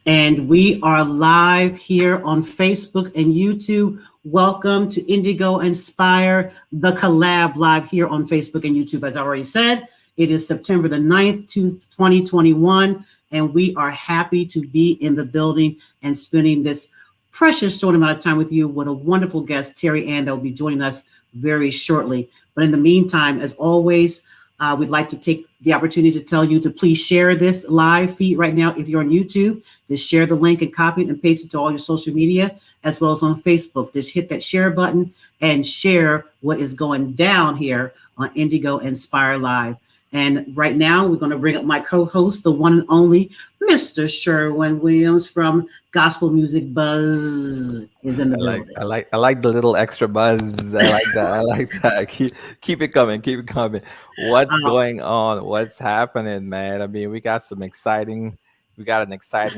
And we are live here on Facebook and YouTube. Welcome to Indigo Inspire, the collab live here on Facebook and YouTube. As I already said, it is September the 9th, 2021, and we are happy to be in the building and spending this precious short amount of time with you with a wonderful guest, Terrian, that will be joining us very shortly. But in the meantime, as always, we'd like to take the opportunity to tell you to please share this live feed right now. If you're on YouTube, just share the link and copy it and paste it to all your social media, as well as on Facebook. Just hit that share button and share what is going down here on Indigo Inspire Live. And right now, we're going to bring up my co-host, the one and only Mr. Sherwin Williams from Gospel Music Buzz is in the building. I like the little extra buzz. I like that. I like that. Keep it coming. Keep it coming. What's going on? What's happening, man? I mean, we got an exciting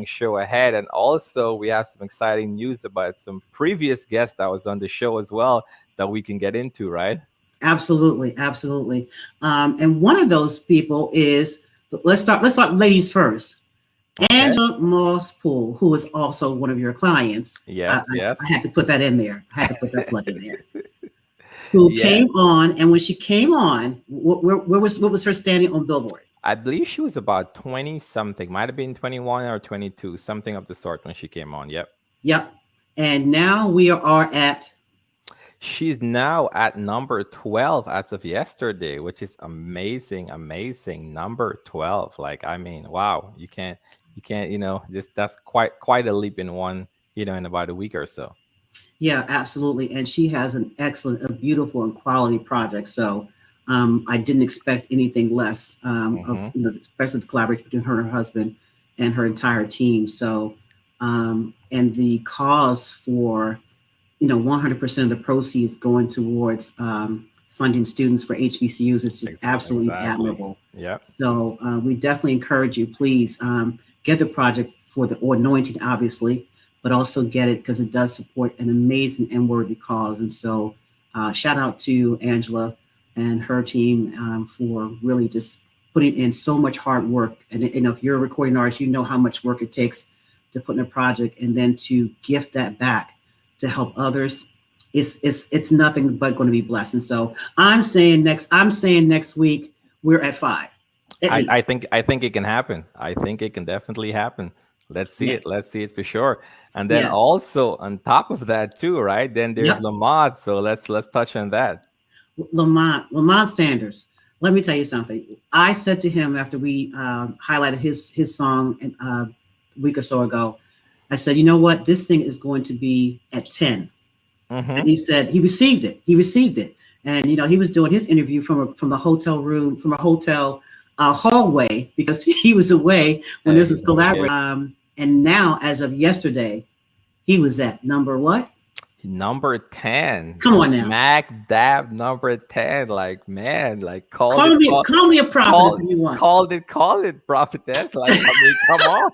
show ahead, and also we have some exciting news about some previous guests that was on the show as well that we can get into, right? Absolutely, absolutely. And one of those people is, let's start ladies first. Okay. Angela Moss-Poole, who is also one of your clients. Yes, yes. I had to put that in there. I had to put that plug in there. Who came on, and when she came on, what was her standing on Billboard? I believe she was about 20 something. Might have been 21 or 22, something of the sort when she came on. Yep. Yep. And now we are at. She's now at number 12 as of yesterday, which is amazing, amazing. Number 12. Like, I mean, wow, you can't, that's quite a leap in in about a week or so. Yeah, absolutely. And she has a beautiful and quality project. So I didn't expect anything less of, especially the collaboration between her and her husband and her entire team. So, and the cause for 100% of the proceeds going towards funding students for HBCUs is just absolutely admirable. Yeah. So we definitely encourage you, please get the project for the anointing, obviously, but also get it because it does support an amazing and worthy cause. And so shout out to Angela and her team for really just putting in so much hard work. And if you're a recording artist, you know how much work it takes to put in a project and then to gift that back to help others. It's nothing but going to be blessed. And so I'm saying next week we're at 5. I think it can happen. I think it can definitely happen. Let's see it. Let's see it for sure. And then also on top of that too, right? Then there's Lamont. So let's touch on that. Lamont Sanders. Let me tell you something. I said to him after we highlighted his song a week or so ago, I said, you know what? This thing is going to be at 10. And he said he received it. And, he was doing his interview from the hotel room, from a hotel hallway, because he was away when this was collaborating. And now, as of yesterday, he was at number what? Number 10, Come on now. smack dab number 10. Like, man, like Call me a prophetess if you want. call it, prophetess. Like, I mean, come on.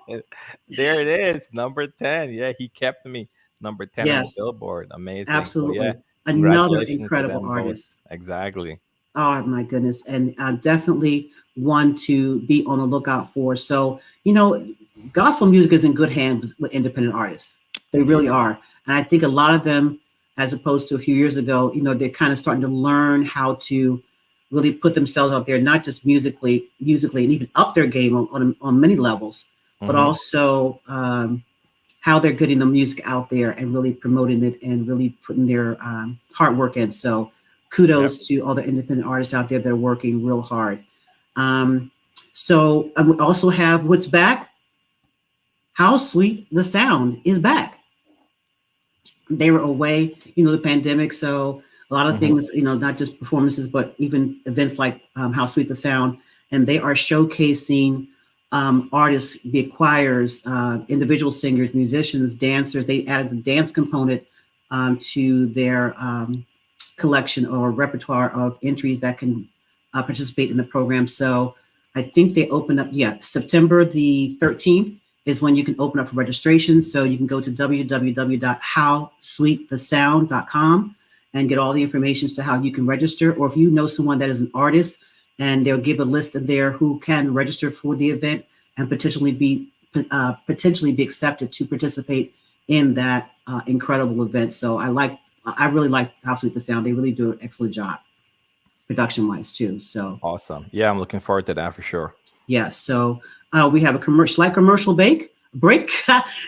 There it is, number 10. Yeah, he kept me number 10 on the Yes, Billboard. Amazing. So yeah, absolutely. Another congratulations to incredible them both. artist. Exactly. Oh my goodness. And definitely one to be on the lookout for. So, you know, gospel music is in good hands with independent artists. They really Yeah. are. And I think a lot of them, as opposed to a few years ago, you know, they're kind of starting to learn how to really put themselves out there, not just musically, and even up their game on many levels, but Hmm. also how they're getting the music out there and really promoting it and really putting their hard work in. So Yep. kudos to all the independent artists out there that are working real hard. Um, so we also have what's back. How Sweet the Sound is back. They were away, you know, the pandemic. So a lot of Hmm. things, you know, not just performances, but even events like How Sweet the Sound. And they are showcasing artists, be it choirs, individual singers, musicians, dancers. They added the dance component to their collection or repertoire of entries that can participate in the program. So I think they open up, yeah, September the 13th is when you can open up for registration. So you can go to www.howsweetthesound.com and get all the information as to how you can register. Or if you know someone that is an artist, and they'll give a list of there who can register for the event and potentially be accepted to participate in that incredible event. So I really like How Sweet the Sound. They really do an excellent job production wise too. So Awesome. Yeah, I'm looking forward to that for sure. yeah, so we have a commercial break,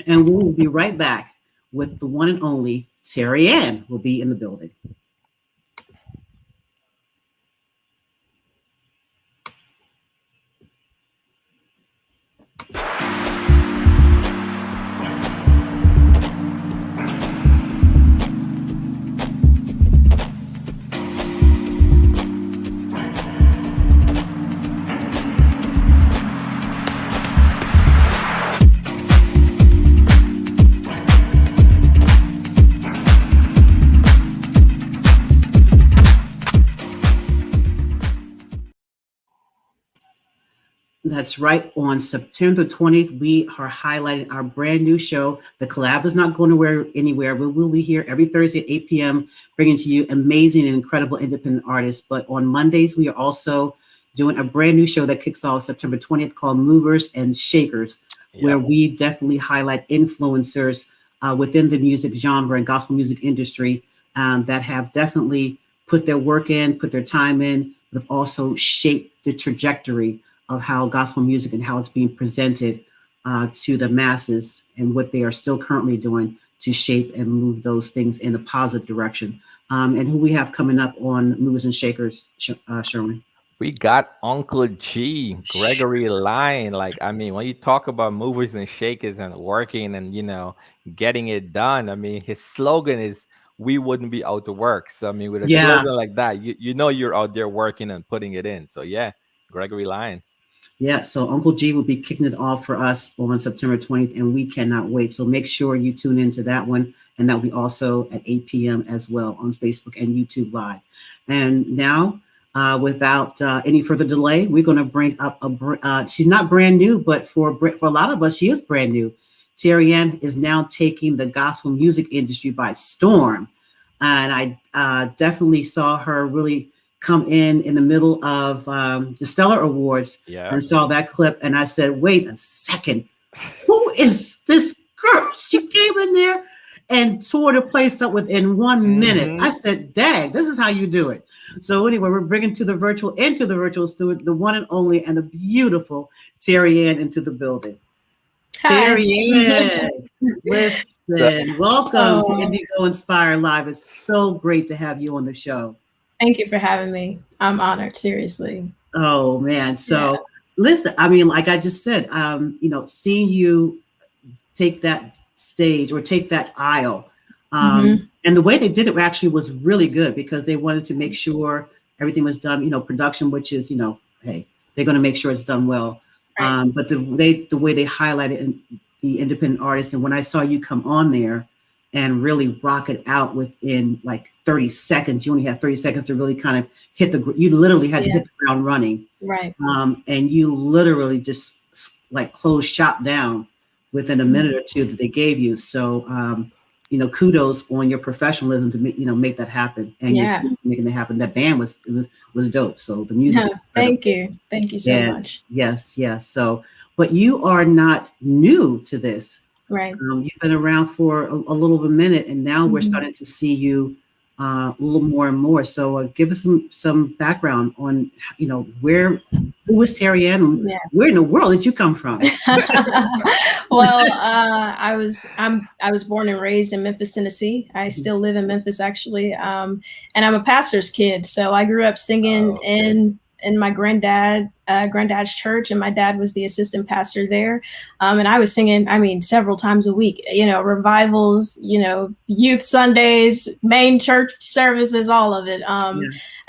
and we will be right back with the one and only Terrian will be in the building. That's right. On September 20th, we are highlighting our brand new show. The collab is not going anywhere. We will be here every Thursday at 8 p.m., bringing to you amazing and incredible independent artists. But on Mondays, we are also doing a brand new show that kicks off September 20th called Movers and Shakers, where Yep. we definitely highlight influencers within the music genre and gospel music industry that have definitely put their work in, put their time in, but have also shaped the trajectory of how gospel music and how it's being presented to the masses and what they are still currently doing to shape and move those things in a positive direction. And who we have coming up on Movers and Shakers, Sherman. We got Uncle G, Gregory Line. Like, I mean, when you talk about movers and shakers and working and, getting it done, I mean, his slogan is, we wouldn't be out to work. So, I mean, with a Yeah, slogan like that, you know you're out there working and putting it in. So, yeah, Gregory Lines. yeah. So Uncle G will be kicking it off for us on September 20th, and we cannot wait. So make sure you tune into that one, and that will be also at 8 p.m. as well on Facebook and YouTube Live. And now, without any further delay, we're going to bring up she's not brand new, but for a lot of us, she is brand new. Terrian is now taking the gospel music industry by storm, and I definitely saw her really come in the middle of the Stellar Awards Yeah. and saw that clip, and I said, "Wait a second, who is this girl?" She came in there and tore the place up within 1 minute. Hmm. I said, "Dang, this is how you do it." So anyway, we're bringing into the virtual studio, the one and only and the beautiful Terry Ann into the building. Hi. Terry Ann, So, listen, welcome to Oh, Indigo Inspire Live. It's so great to have you on the show. thank you for having me. I'm honored, seriously. Oh man. Yeah. So listen, I mean, like I just said, seeing you take that stage or take that aisle. Hmm. And the way they did it actually was really good because they wanted to make sure everything was done, production, which is, hey, they're going to make sure it's done well. Right. But the way they highlighted the independent artists, and when I saw you come on there and really rock it out within like 30 seconds. You only had 30 seconds to really kind of you literally had to hit the ground running. Right. And you literally just like closed shop down within a minute or two that they gave you. So, kudos on your professionalism to make that happen, and your team making that happen. That band was dope. So the music. Thank you so much. Yes. So, but you are not new to this. Right. You've been around for a little of a minute, and now we're starting to see you a little more and more. So give us some background on, who was Terrian? Where in the world did you come from? Well, I was born and raised in Memphis, Tennessee. I still live in Memphis, actually, and I'm a pastor's kid. So I grew up singing in my granddad's church, and my dad was the assistant pastor there. And I was singing, several times a week, revivals, youth Sundays, main church services, all of it.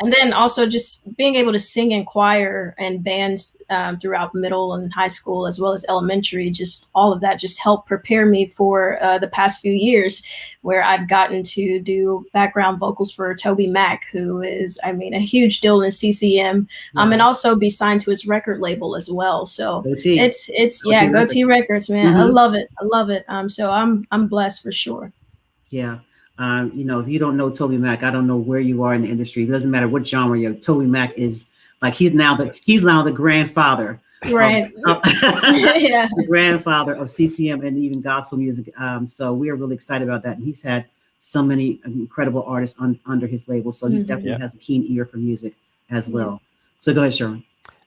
And then also just being able to sing in choir and bands throughout middle and high school, as well as elementary, just all of that just helped prepare me for the past few years, where I've gotten to do background vocals for Toby Mac, who is, a huge deal in CCM, and also be signed to his record label as well. So it's Goatee Records, man. I love it. So I'm blessed for sure. Yeah. If you don't know Toby Mac, I don't know where you are in the industry. It doesn't matter what genre you're. Toby Mac is like he's now the grandfather, right? The grandfather of CCM and even gospel music. So we are really excited about that. And he's had so many incredible artists under his label. So he definitely has a keen ear for music as well. So go ahead, Sherwin.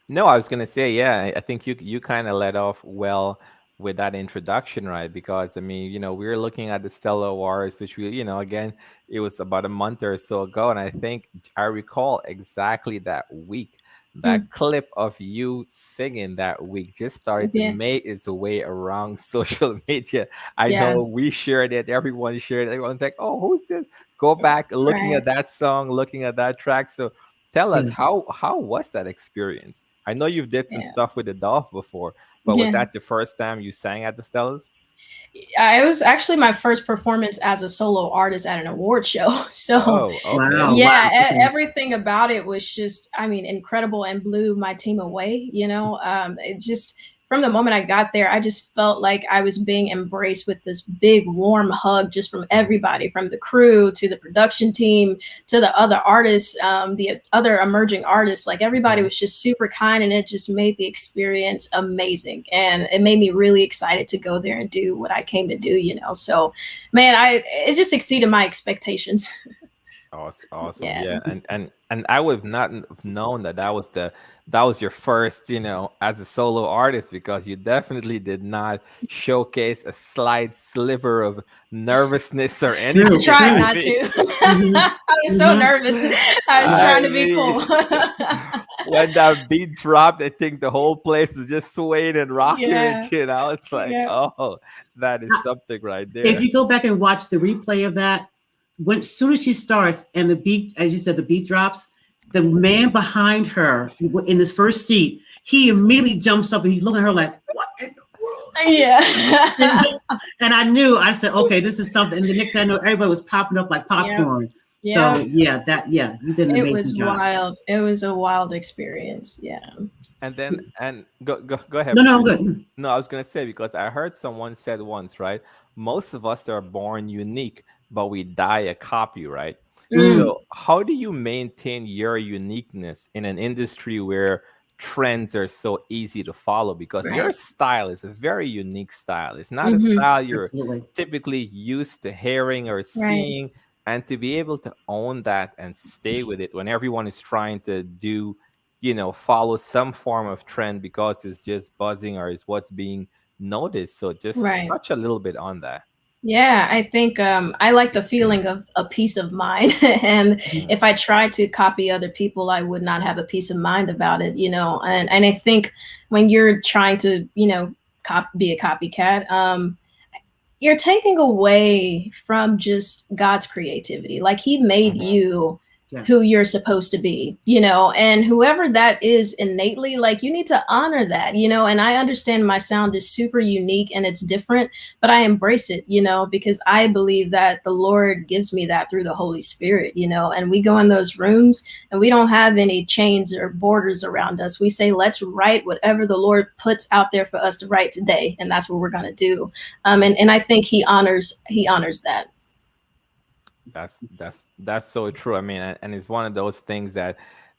No, I was gonna say, I think you kind of led off well with that introduction, right? Because we were looking at the Stellar Awards, which again, it was about a month or so ago, and I think I recall exactly that week. That clip of you singing that week just started to make its way around social media. I know we shared it, everyone shared it. Everyone's like, "Oh, who's this?" Go back, looking at that song, looking at that track. So tell us, how was that experience? I know you've did some stuff with the Dolph before, but was that the first time you sang at the Stellas? It was actually my first performance as a solo artist at an award show. So everything about it was just, incredible and blew my team away. It just, from the moment I got there, I just felt like I was being embraced with this big warm hug just from everybody, from the crew to the production team to the other artists, the other emerging artists. Like everybody was just super kind, and it just made the experience amazing. And it made me really excited to go there and do what I came to do, So, man, it just exceeded my expectations. Awesome. Yeah. And I would have not known that was your first, as a solo artist, because you definitely did not showcase a slight sliver of nervousness or anything. I tried not to. I was so nervous. I was trying to be cool. When that beat dropped, I think the whole place was just swaying and rocking with you. And I was like, oh, that is something right there. If you go back and watch the replay of that, as soon as she starts and the beat, as you said, the beat drops, the man behind her in his first seat, he immediately jumps up and he's looking at her like, "What in the world?" Yeah. And I said, okay, this is something. And the next thing I know, everybody was popping up like popcorn. So you did an amazing job. It was wild. It was a wild experience. Yeah. And go ahead. No, I'm good. No, I was gonna say, because I heard someone said once, right? Most of us are born unique, but we die a copy, right? So how do you maintain your uniqueness in an industry where trends are so easy to follow? Because your style is a very unique style. It's not a style you're typically used to hearing or seeing. And to be able to own that and stay with it when everyone is trying to do, follow some form of trend because it's just buzzing or is what's being noticed. So just touch a little bit on that. Yeah, I think I like the feeling of a peace of mind. And if I tried to copy other people, I would not have a peace of mind about it, And I think when you're trying to, be a copycat, you're taking away from just God's creativity. Like He made you Yeah. who you're supposed to be, you know, and whoever that is innately, like, you need to honor that, you know. And I understand my sound is super unique and it's different, but I embrace it, you know, because I believe that the Lord gives me that through the Holy Spirit, you know. And we go in those rooms and we don't have any chains or borders around us. We say, let's write whatever the Lord puts out there for us to write today, and that's what we're going to do. And I think he honors that. That's so true. I mean, and it's one of those things that,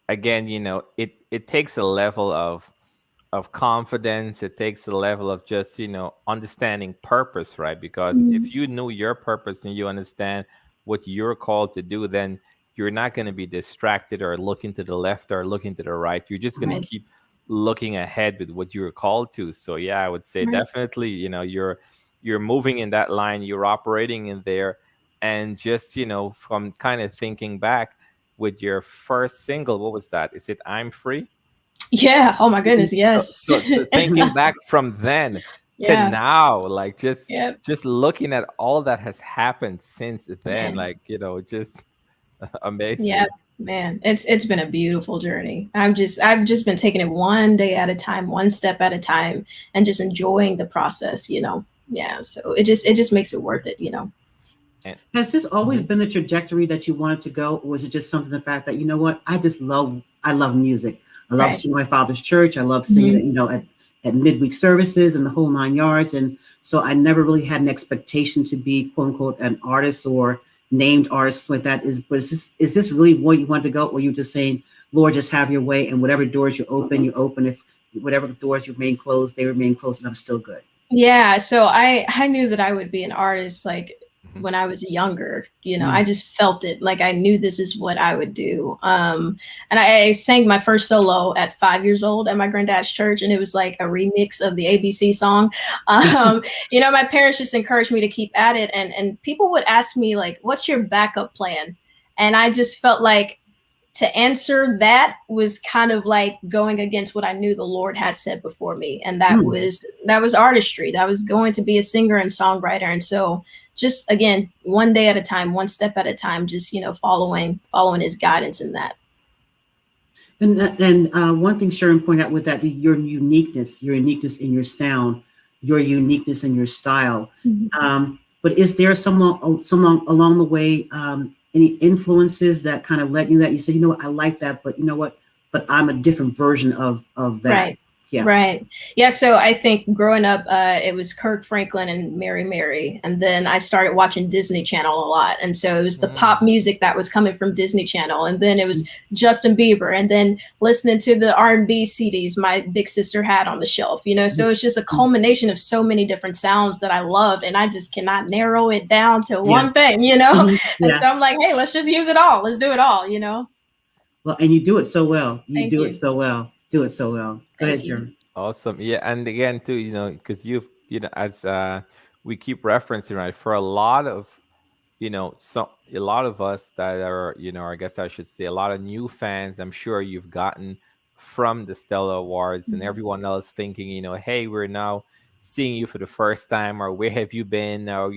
again, it takes a level of confidence. It takes a level of just understanding purpose, right? Because Mhm. if you know your purpose and you understand what you're called to do, then you're not going to be distracted or looking to the left or looking to the right. You're just going to Right. keep looking ahead with what you're called to. So yeah, I would say Right. definitely, you're moving in that line, you're operating in there. And just from kind of thinking back with your first single, what was that? Is it I'm Free? Yeah. Oh my Mhm. goodness. So, Yes. so thinking back from then to Yeah. now, like just Yep. just looking at all that has happened since then, Man. like just Yeah. amazing. Man, it's been a beautiful journey. I've just been taking it one day at a time, one step at a time, and just enjoying the process, you know. Yeah. So it just makes it worth it, you know. And Has this always mhm, been the trajectory that you wanted to go, or is it just something the fact that you know what? I love music. I love Right. singing my father's church. I love singing Hmm. it, at midweek services and the whole 9 yards. And so I never really had an expectation to be quote unquote an artist or named artist like that. Is this really where you want to go, or you just saying, Lord, just have your way, and whatever doors you open, you open. If whatever doors remain closed, they remain closed, and I'm still good. Yeah, so I knew that I would be an artist like mhm, when I was younger. You know, I Mm. just felt it. Like I knew this is what I would do. And I sang my first solo at 5 years old at my granddad's church, and it was like a remix of the ABC song. Um, you know, my parents just encouraged me to keep at it, and people would ask me like, "What's your backup plan?" And I just felt like to answer that was kind of like going against what I knew the Lord had said before me, and that Mm. was that was artistry. That was going to be a singer and songwriter. And so, just again, one day at a time, one step at a time, just following His guidance in that. And one thing Sharon pointed out with that, your uniqueness in your sound, your uniqueness in your style. Mhm. But is there someone along the way, any influences that kind of led you that you say, you know what, I like that, but you know what, but I'm a different version of that. Right. Yeah. Right. Yeah. So I think growing up, it was Kirk Franklin and Mary Mary. And then I started watching Disney Channel a lot. And so it was the pop mm, music that was coming from Disney Channel. And then it was Justin Bieber. And then listening to the R&B CDs my big sister had on the shelf, you know. So it's just a culmination of so many different sounds that I loved. And I just cannot narrow it down to Yeah. one thing, you know. Mhm. And Yeah. so I'm like, hey, let's just use it all. Let's do it all, you know. Well, and you do it so well. You Thank do it you. so well. Do it so well. Go ahead, Thank you. Sharon. awesome. Yeah, and again too, because as we keep referencing, right, for a lot of so a lot of us that are, I guess I should say a lot of new fans, I'm sure you've gotten from the Stellar Awards, and Mhm. everyone else thinking, hey, we're now seeing you for the first time, or where have you been, or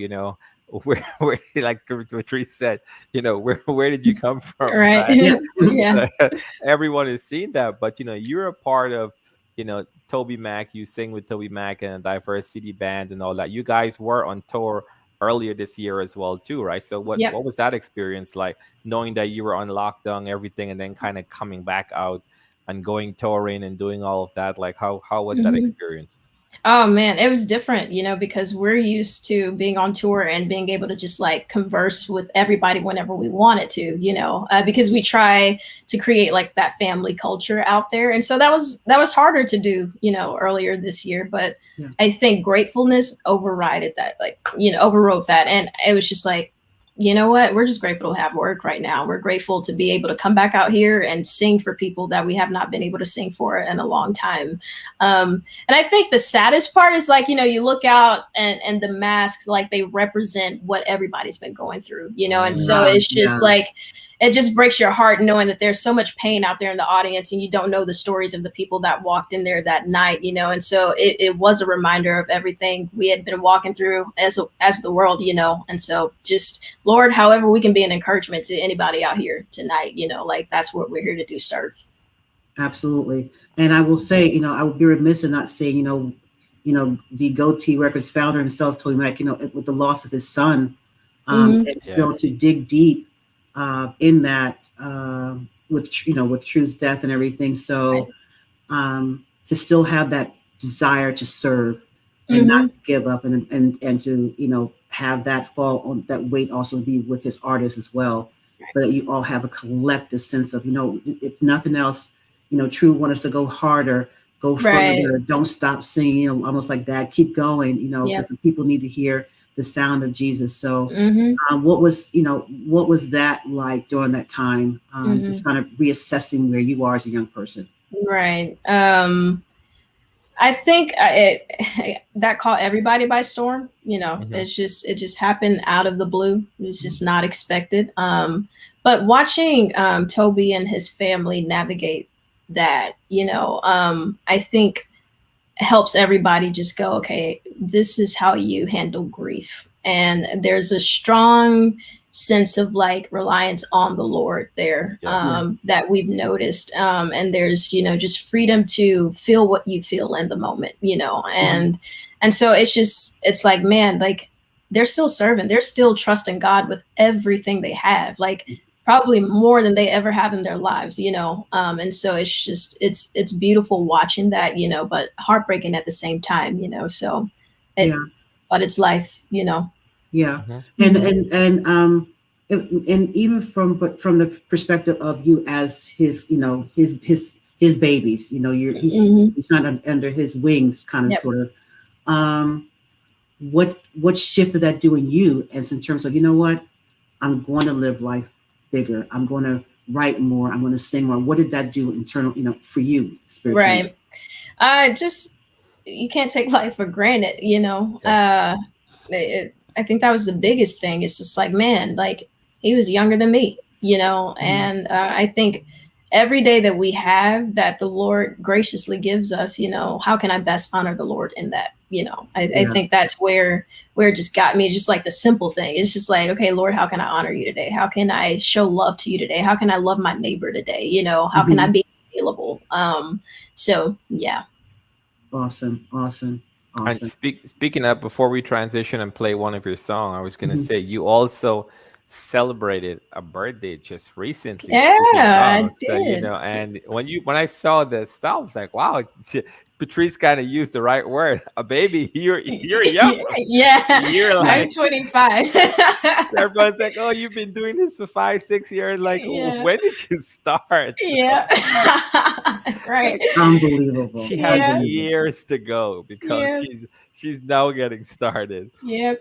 where like Patrice said, where did you come from, Right. right? Yeah. So, everyone has seen that, but you're a part of Toby Mac. You sing with Toby Mac and a diversity band and all that. You guys were on tour earlier this year as well too, right? So what Yep. what was that experience like, knowing that you were on lockdown, everything, and then kind of coming back out and going touring and doing all of that? Like how was that Mhm. experience? Oh man, it was different, you know, because we're used to being on tour and being able to just like converse with everybody whenever we wanted to, you know, because we try to create like that family culture out there, and so that was harder to do, you know, earlier this year. But Yeah. I think gratefulness overrided that, like, you know, overrode that, and it was just like, you know what, we're just grateful to have work right now. We're grateful to be able to come back out here and sing for people that we have not been able to sing for in a long time. And I think the saddest part is like, you know, you look out and the masks, like they represent what everybody's been going through, you know, and so Mm, it's Yeah. just like, it just breaks your heart knowing that there's so much pain out there in the audience, and you don't know the stories of the people that walked in there that night, you know. And so it was a reminder of everything we had been walking through as the world, you know. And so just, Lord, however we can be an encouragement to anybody out here tonight, you know, like that's what we're here to do, serve. Absolutely. And I will say, you know, I would be remiss in not saying, you know, the Goatee Records founder himself told me, like, you know, with the loss of his son, and still to dig deep in that with, you know, with Truth's death and everything. So to still have that desire to serve and not to give up, and to, you know, have that fall on that weight also be with his artists as well, but that you all have a collective sense of, you know, if nothing else, you know, True want us to go harder, go further, don't stop singing, you know, almost like that, keep going, you know, because the people need to hear the sound of Jesus. So what was that like during that time, just kind of reassessing where you are as a young person? Right. I think that caught everybody by storm. You know, it just happened out of the blue. It was just not expected. But watching Toby and his family navigate that, you know, I think helps everybody just go, okay, this is how you handle grief. And there's a strong sense of like reliance on the Lord there, that we've noticed. And there's, you know, just freedom to feel what you feel in the moment, you know, and so it's like, man, like they're still serving, they're still trusting God with everything they have, like probably more than they ever have in their lives, you know. And so it's just, it's beautiful watching that, you know, but heartbreaking at the same time, you know, so but it's life, you know. And even from the perspective of you as his, you know, his babies, you know, he's not under his wings, kind of sort of. What shift did that do in you, as in terms of, you know what, I'm going to live life bigger, I'm going to write more, I'm going to sing more? What did that do internal, you know, for you spiritually? Right. Just, you can't take life for granted, you know. I think that was the biggest thing. It's just like, man, like he was younger than me, you know, and I think every day that we have that the Lord graciously gives us, you know, how can I best honor the Lord in that? You know, I think that's where it just got me, just like the simple thing. It's just like, okay, Lord, how can I honor you today? How can I show love to you today? How can I love my neighbor today? You know, how can I be available? So yeah. Awesome. And speaking of, before we transition and play one of your songs, I was going to say you also celebrated a birthday just recently. I did. So, you know, and when I saw the stuff, I was like, wow, Patrice kind of used the right word. A baby, you're young. You're like, I'm 25. Everyone's like, oh, you've been doing this for 5-6 years. Like, when did you start? Right. Unbelievable. She has years to go because she's now getting started. Man.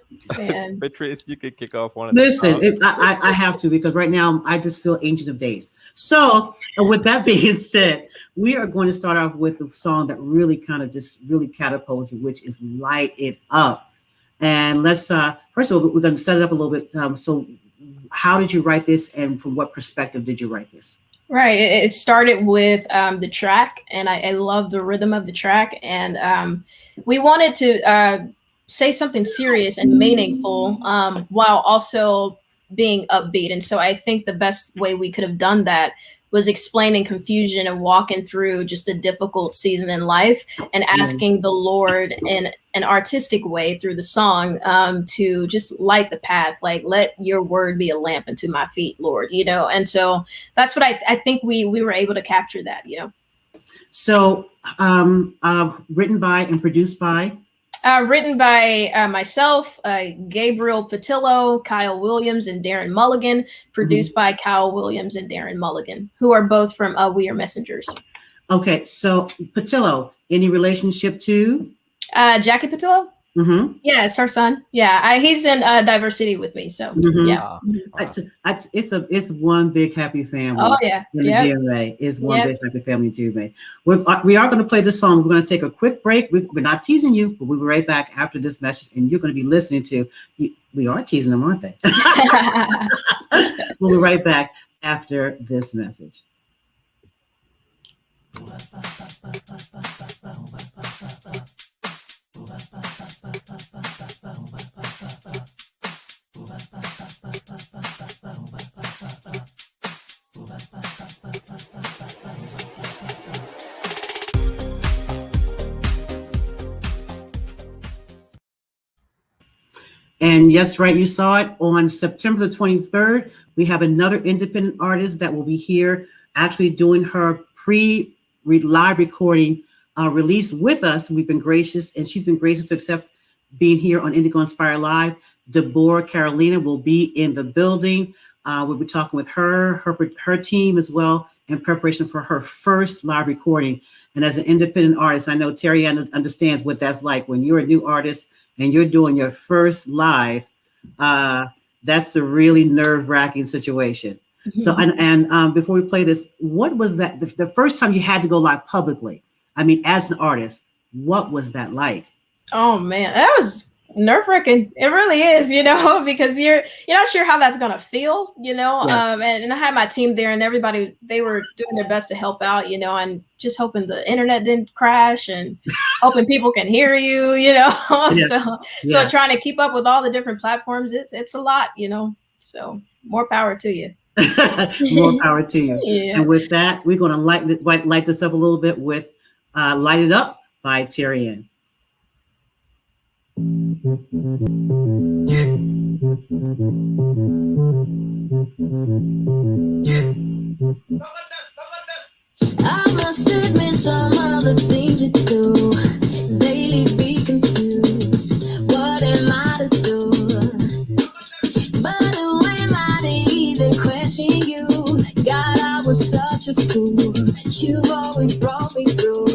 Patrice, you could kick off one of the songs. I have to, because right now I just feel Ancient of Days. So with that being said, we are going to start off with the song that really kind of just really catapulted you, which is Light It Up. And let's first of all, we're going to set it up a little bit. So how did you write this, and from what perspective did you write this? Right. It started with the track, and I love the rhythm of the track. And we wanted to say something serious and meaningful while also being upbeat. And so I think the best way we could have done that was explaining confusion and walking through just a difficult season in life and asking the Lord in an artistic way through the song to just light the path, like, let your word be a lamp unto my feet, Lord, you know? And so that's what I think we were able to capture that, you know? So written by and produced by? Written by myself, Gabriel Patillo, Kyle Williams, and Darren Mulligan. Produced by Kyle Williams and Darren Mulligan, who are both from We Are Messengers. Okay, so Patillo, any relationship to? Jackie Patillo? Yeah, it's her son. Yeah, he's in Diversity with me. So yeah, it's one big happy family. Oh yeah, in the GMA. It's one big happy family in GMA. We are going to play this song. We're going to take a quick break. We're not teasing you, but we'll be right back after this message, and you're going to be listening to. We are teasing them, aren't they? We'll be right back after this message. And yes, right, you saw it on September the 23rd. We have another independent artist that will be here actually doing her live recording release with us. We've been gracious, and she's been gracious to accept being here on Indigo Inspire Live. Deborah Carolina will be in the building. We'll be talking with her team as well in preparation for her first live recording. And as an independent artist, I know Terrian understands what that's like when you're a new artist and you're doing your first live. That's a really nerve-wracking situation. Mm-hmm. So, and before we play this, what was that, the first time you had to go live publicly? I mean, as an artist, what was that like? Oh man, that was nerve-wracking. It really is, because you're not sure how that's gonna feel, Yeah. And I had my team there, and everybody, they were doing their best to help out, and just hoping the internet didn't crash and hoping people can hear you, Yeah. So trying to keep up with all the different platforms, it's a lot, So more power to you. More power to you. Yeah. And with that, we're going to light this up a little bit with "Light It Up" by Terrian. I must admit some other thing to do. Daily be confused. What am I to do? But who am I to even question you? God, I was such a fool. You've always brought me through.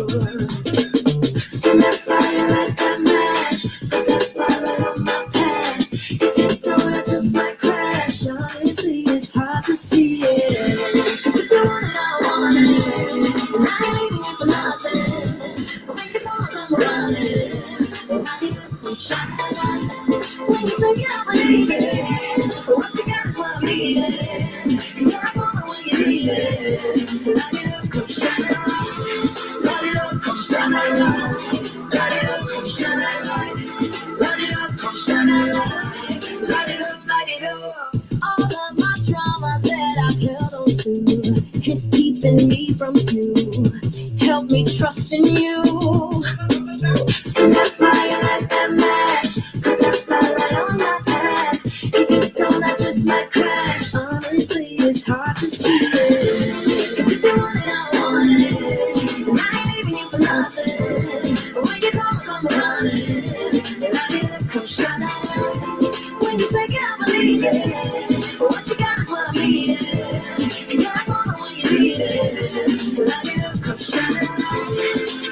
Send that fire like that match. Put that spotlight on my path. If you don't, I just might crash. Honestly, it's hard to see it. Cause if you want it, I want it. And I ain't leaving you for nothing. But when you wanna come running, and I need to shine a light. When you say you don't believe it, but what you got is what I'm needing. You gotta follow when you need it. Light it up, come shine a light. Light it up, come shine a light. Light it up, come shine a light. Light it up, come shine a light. Light it up, light it up. All of my drama that I've held on to is keeping me from you. Help me trust in you. Send that fire like that match. Put that spotlight on my path. If you don't, I just might crash. Honestly, it's hard to see it. Cause if you want it, I want it. And I ain't leaving you for nothing. But when you come running. And I need to come shine a light. When you say, can I believe it? But what you got is what I'm needing. You gotta follow when you need it. Light it up, come shine a light.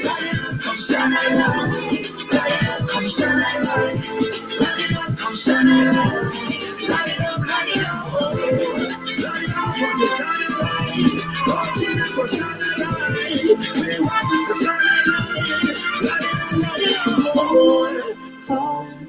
Light it up, come shine a light. Light it up, come shine a light. Light it up, come shine a light. Light it up, light it up. Light it up, want to shine a light. Oh, Jesus, for shine a light. We want you to shine a light. Light it up, light it up. Oh, falling,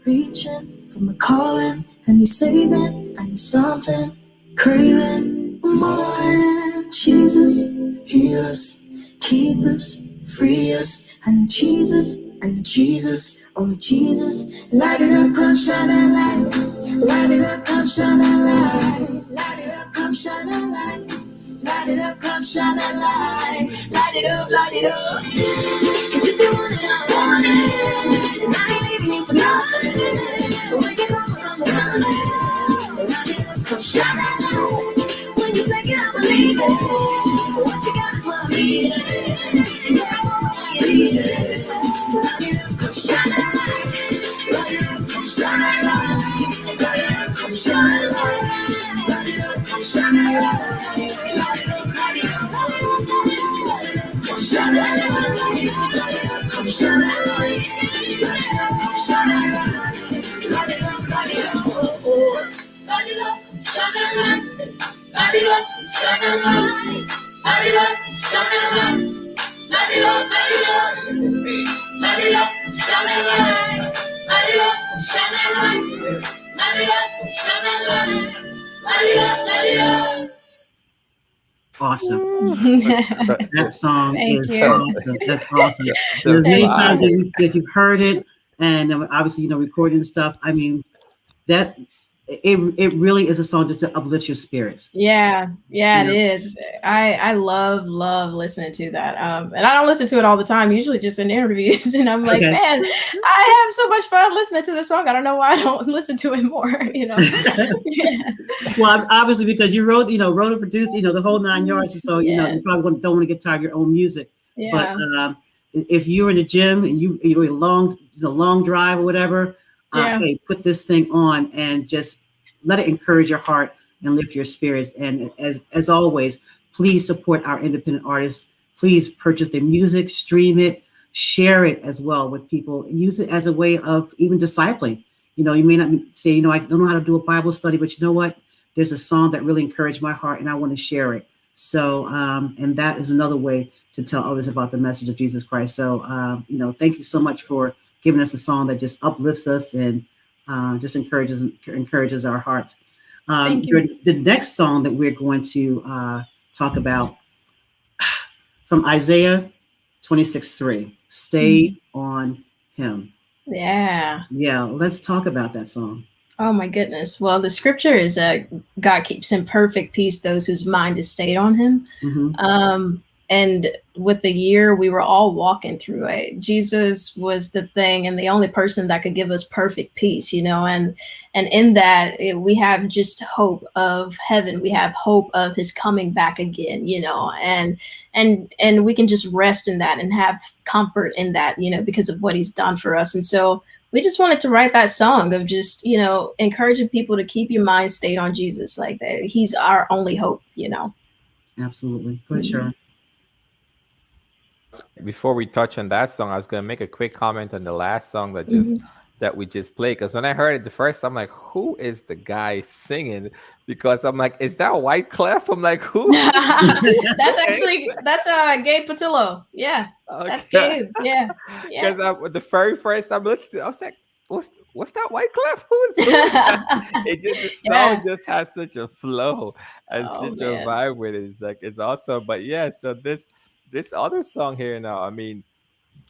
reaching for my calling. I need saving, I need something. Craving more. Jesus, heal us, keep us, free us. I need Jesus, I need Jesus, only Jesus. Light it up, come shine a light. Light it up, come shine a light. Light it up, come shine a light. Light it up, come shine a light. Light it up, light it up. Cause if you want it, I want it. And I ain't leaving you for nothing. But when you come running. Light it up, come shine a light. When you say, can I believe it? But what you got is what I'm needing. You gotta follow when you need it. Light it up, come shine a light. Light it up, come shine a light. Light it up, come shine a light. Light it up, come shine a light. Light it up, light it up. Light it up, come shine a light. Light it up, come shine a light. Light it up, come shine a light. Light it up, light it up. Light it up, come shine a light. Light it up, shine a light. Light it up, shine a light. Light it up, light it up. Light it up, shine a light. Light it up, shine a light. Light it up, shine a light. Light it up, light it up. awesome. The, That song Thank is you. awesome. That's awesome. the And as many times vibe. that you've heard it, and obviously, recording stuff. I mean, that it really is a song just to uplift your spirits. Yeah, yeah, You it know? is. I love listening to that. And I don't listen to it all the time, usually just in interviews. And I'm like, Okay. man, I have so much fun listening to this song. I don't know why I don't listen to it more, Yeah. Well, obviously, because you wrote and produced, the whole 9 yards, and so Yeah. you probably don't want to get tired of your own music. But Yeah. if you're in the gym and you're a long drive or whatever, Yeah. hey, put this thing on and just let it encourage your heart and lift your spirits. And as always, please support our independent artists. Please purchase their music, stream it, share it as well with people. Use it as a way of even discipling. You may not say, I don't know how to do a Bible study, but you know what? There's a song that really encouraged my heart and I want to share it. So, and that is another way to tell others about the message of Jesus Christ. So, thank you so much for giving us a song that just uplifts us and just encourages our heart. Thank you. The next song that we're going to talk about from Isaiah 26:3, Stay on Him. Yeah. Yeah, let's talk about that song. Oh my goodness. Well, the scripture is God keeps in perfect peace those whose mind is stayed on him. Mm-hmm. And with the year, we were all walking through it. Jesus was the thing and the only person that could give us perfect peace, and in that we have just hope of heaven. We have hope of his coming back again, and we can just rest in that and have comfort in that, because of what he's done for us. And so we just wanted to write that song of just, encouraging people to keep your mind stayed on Jesus, like that. He's our only hope, Absolutely. Go ahead, Sharon. Before we touch on that song, I was gonna make a quick comment on the last song that we just played. Because when I heard it the first time, I'm like, who is the guy singing? Because I'm like, is that White Clef? I'm like, who? that's Gabe Patillo. Yeah, that's Okay. Gabe. Yeah. Because the very first time listening, I was like, what's that White Clef? Who's that? The song just has such a flow and such a vibe with it. It's like, it's awesome. But yeah, so this other song here now, I mean,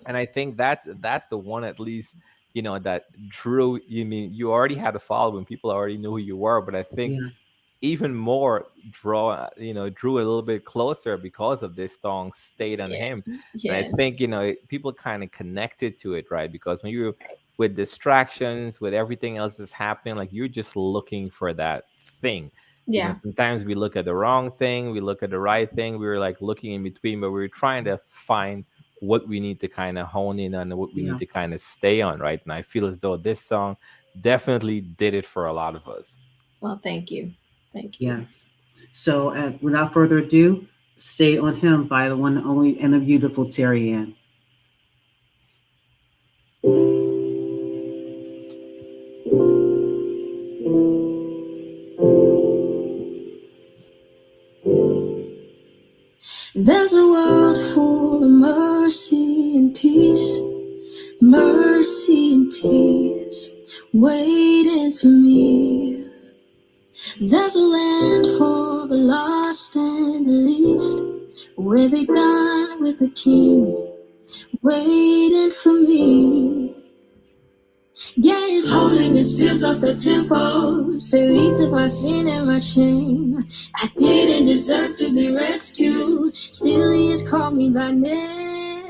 and I think that's the one, at least, that drew you already had a following, people already knew who you were, but I think even more drew a little bit closer because of this song, Stayed on Him. And I think people kind of connected to it, right? Because when you're with distractions, with everything else that's happening, like, you're just looking for that thing. Sometimes we look at the wrong thing, we look at the right thing, we were like looking in between, but we were trying to find what we need to kind of hone in on and what we need to kind of stay on, right? And I feel as though this song definitely did it for a lot of us. Well, thank you. Yes. So without further ado, Stay on Him by the one, only, and the beautiful Terrian. There's a world full of mercy and peace, waiting for me. There's a land for the lost and the least, where they dine with the King, waiting for me. Yeah, His holiness fills up the temple. Still He took my sin and my shame. I didn't deserve to be rescued. Still He has called me by name.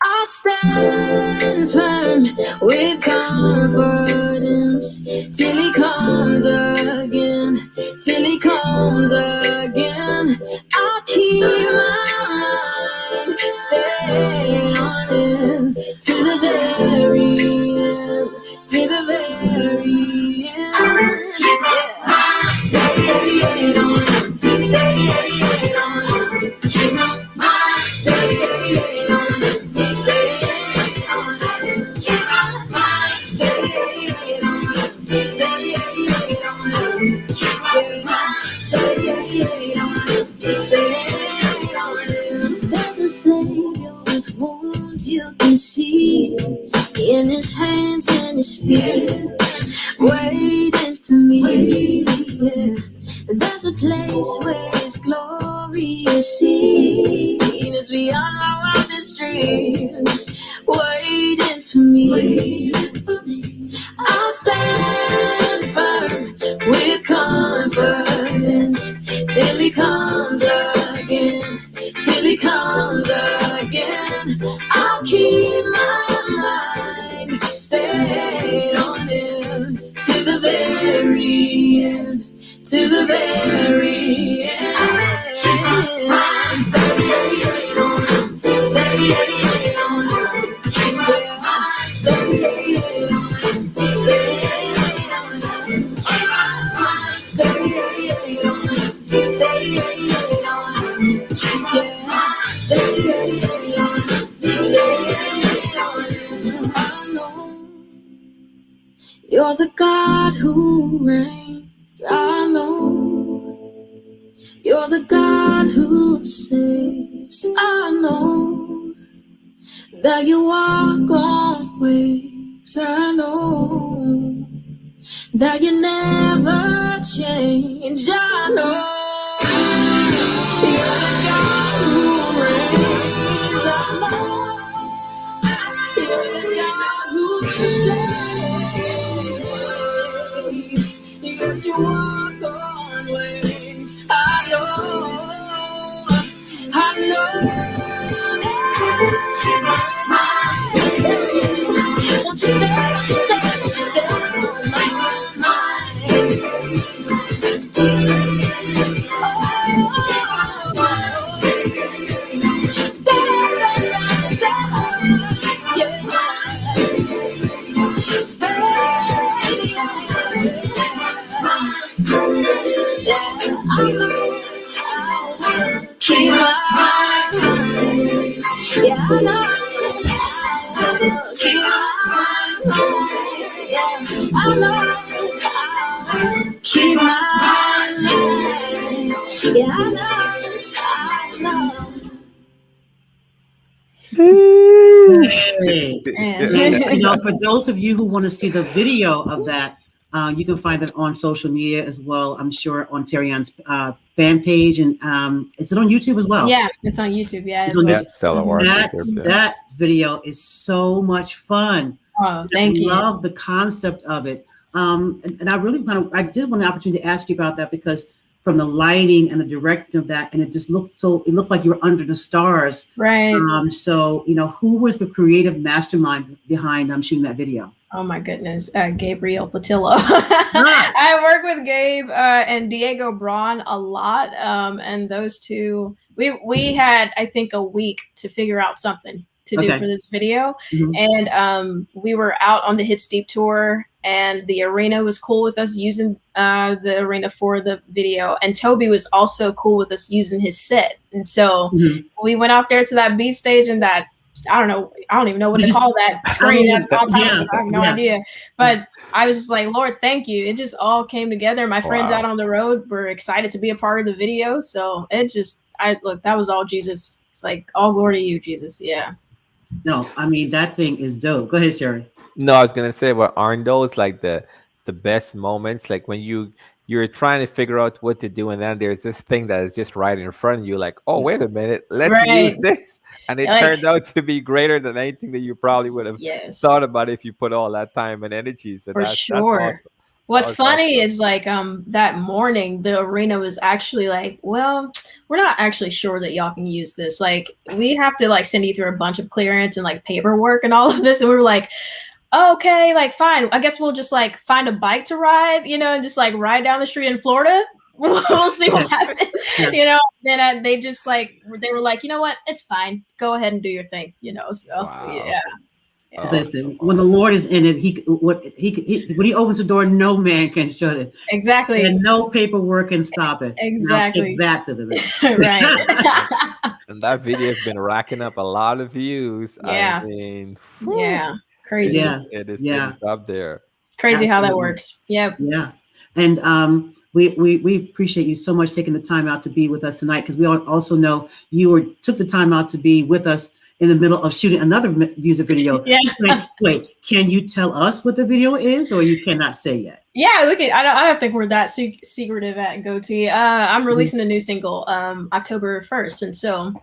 I'll stand firm with confidence till He comes again. Till He comes again. I'll keep my mind stayed on Him to the very end. To the very end. Yeah. Stay on Him. Stay on Him. Keep my mind stayed on Him. Stay on Him. Keep my mind stayed on Him. Stay on Him. Keep my mind stayed on Him. Stay on Him. There's a Savior with wounds you can see, in His hands and His feet, waiting for me. Yeah. There's a place where His glory seen is beyond my wildest dreams, waiting for me. I'll stand firm with confidence till he comes again, till he comes again. I'll keep my mind stayed on him to the very end, to the very end. Stay on him, stay on him, yeah, stay on him. You're the God who reigns, I know. You're the God who saves, I know. That you walk on waves, I know. That you never change, I know. You're the God who reigns, I know. You're the God who saves. Yes, you walk on waves, I know. I know. Won't you stay, won't you stay, won't you stay on my mind? Keep my eyes on you. Yeah, I know. Keep my eyes on you. Yeah, I know. Keep my eyes on you. Yeah, I know. Hey. And, for those of you who want to see the video of that, you can find that on social media as well. I'm sure on Terrian's fan page, and is it on YouTube as well? Yeah, it's on YouTube. Yeah, that video is so much fun. Oh, thank you. I love the concept of it. And I really I did want an opportunity to ask you about that, because from the lighting and the direction of that, and it just looked like you were under the stars. Right. So, who was the creative mastermind behind shooting that video? Oh my goodness, Gabriel Patillo. I work with Gabe and Diego Braun a lot, and those two, we had, I think, a week to figure out something to do for this video. Mm-hmm. And we were out on the Hits Deep tour, and the arena was cool with us using the arena for the video, and Toby was also cool with us using his set. And so we went out there to that B stage, and that, I don't even know what to call that screen. I have no idea. But I was just like, Lord, thank you. It just all came together. My friends out on the road were excited to be a part of the video. So it just, that was all Jesus. It's like, all glory to you, Jesus. Yeah. No, I mean, that thing is dope. Go ahead, Sherry. No, I was gonna say, well, aren't those like the best moments? Like when you're trying to figure out what to do, and then there's this thing that is just right in front of you, like, oh, wait a minute, let's use this. And it turned out to be greater than anything that you probably would have thought about if you put all that time and energy. So that's awesome. What's funny is that morning, the arena was actually like, well, we're not actually sure that y'all can use this. Like, we have to send you through a bunch of clearance and paperwork and all of this. And we were like, okay, fine. I guess we'll just find a bike to ride, and just ride down the street in Florida. We'll see what happens. Then they just they were like, you know what? It's fine. Go ahead and do your thing. So yeah. Listen, when the Lord is in it, when he opens the door, no man can shut it. Exactly. And no paperwork can stop it. Exactly. Now take that to the video. Right. And that video has been racking up a lot of views. Yeah. I mean, yeah. Crazy. It is up there. Crazy how that works. Yep. Yeah. And we appreciate you so much taking the time out to be with us tonight, because we also know you took the time out to be with us in the middle of shooting another music video. Yeah. Wait, can you tell us what the video is, or you cannot say yet? Yeah, look at I don't think we're that secretive at Goatee. I'm releasing a new single October 1st, and so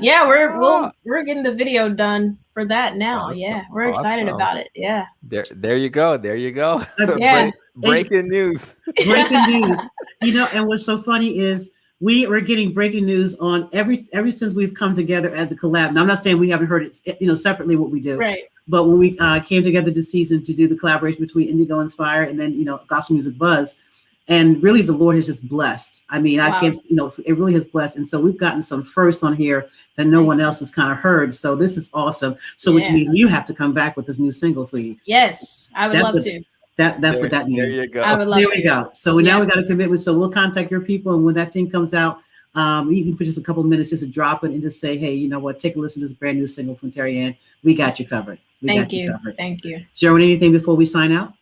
yeah, we're getting the video done for that now. Awesome. Yeah, we're excited about it. Yeah. There you go. There you go. Yeah. Breaking news. Breaking news. And what's so funny is we are getting breaking news on every since we've come together at the collab. Now, I'm not saying we haven't heard it, separately what we do. Right. But when we came together this season to do the collaboration between Indigo Inspire and then, Gospel Music Buzz, and really the Lord has just blessed. I mean, wow. I can't, it really has blessed. And so we've gotten some firsts on here that no one else has kind of heard. So this is awesome. So which means you have to come back with this new single, sweetie. Yes, I would love to. That's what that means. There you go. I would love there we go. So now we got a commitment. So we'll contact your people, and when that thing comes out, even for just a couple of minutes, just to drop it and just say, hey, you know what? Take a listen to this brand new single from Terrian. We got you covered. Thank you. Thank you. Sharon, anything before we sign out?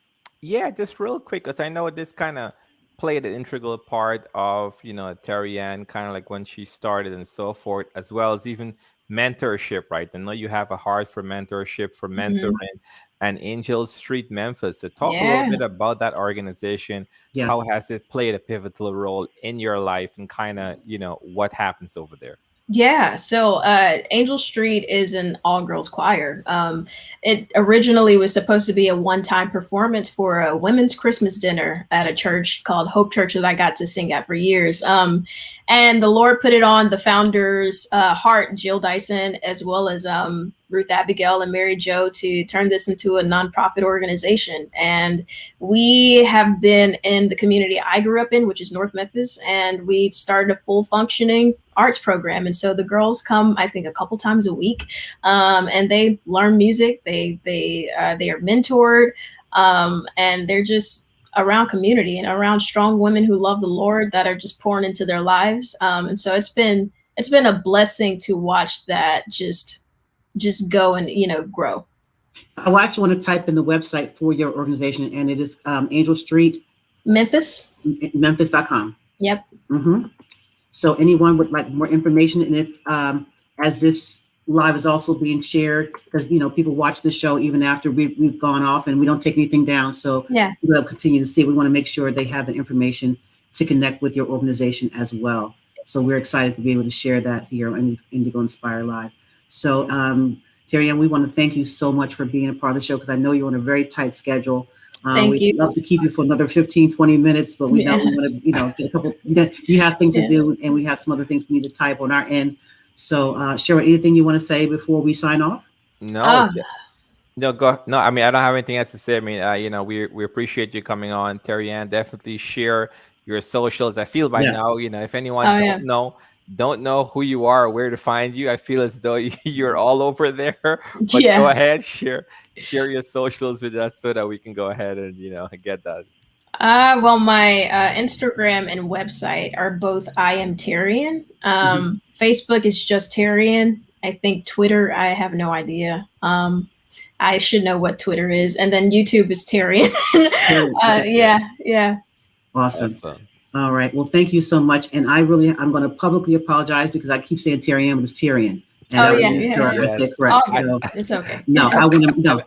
Yeah, just real quick, because I know this kind of played an integral part of, Terrian, kind of like when she started and so forth, as well as even mentorship, right? I know you have a heart for mentorship, for mentoring, and Angel Street Memphis. So talk a little bit about that organization. Yes. How has it played a pivotal role in your life, and kind of, what happens over there? Yeah, so Angel Street is an all-girls choir. It originally was supposed to be a one-time performance for a women's Christmas dinner at a church called Hope Church that I got to sing at for years. And the Lord put it on the founder's heart, Jill Dyson, as well as Ruth Abigail and Mary Jo, to turn this into a nonprofit organization. And we have been in the community I grew up in, which is North Memphis, and we've started a full functioning arts program. And so the girls come, I think, a couple times a week, and they learn music. They are mentored, and they're just around community and around strong women who love the Lord that are just pouring into their lives. And so it's been a blessing to watch that just go and, grow. I actually want to type in the website for your organization, and it is Angel Street Memphis. Memphis.com. Yep. Mm-hmm. So anyone would like more information, and if as this live is also being shared, because people watch the show even after we've gone off, and we don't take anything down. So we'll continue to see. We want to make sure they have the information to connect with your organization as well. So we're excited to be able to share that here on Indigo Inspire Live. So Terrian, we want to thank you so much for being a part of the show, because I know you're on a very tight schedule. Thank you. We'd love to keep you for another 15, 20 minutes, but we know we want to, get a couple, you have things to do, and we have some other things we need to type on our end. So Sharon, anything you want to say before we sign off? No, go. No, I mean, I don't have anything else to say. I mean, we appreciate you coming on, Terrian. Definitely share your socials. I feel by now, if anyone don't know who you are or where to find you, I feel as though you're all over there. But go ahead, share your socials with us so that we can go ahead and get that. Well, my Instagram and website are both I am Terrian. Facebook is just Terrian. I think Twitter, I have no idea. I should know what Twitter is. And then YouTube is Terrian. Yeah. Awesome. All right. Well, thank you so much. And I'm going to publicly apologize, because I keep saying Terrian, but it's Terrian. And I said correct. So, it's okay. No, I wouldn't. No,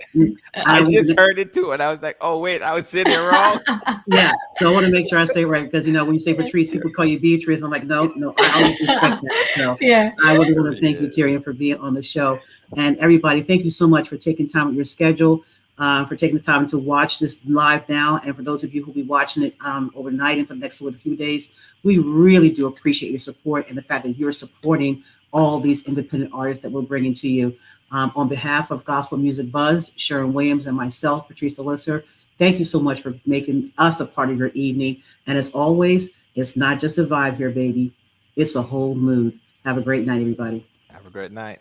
I just heard it too, and I was like, "Oh wait, I was sitting it wrong." Yeah, so I want to make sure I say it right, because when you say Patrice, people call you Beatrice. I'm like, no, I always respect that. So I really want to thank you, Terrian, for being on the show, and everybody, thank you so much for taking time with your schedule, for taking the time to watch this live now, and for those of you who'll be watching it overnight and for the next few days, we really do appreciate your support and the fact that you're supporting all these independent artists that we're bringing to you. On behalf of Gospel Music Buzz, Sharon Williams, and myself, Patrice DeLisser, thank you so much for making us a part of your evening. And as always, it's not just a vibe here, baby. It's a whole mood. Have a great night, everybody. Have a great night.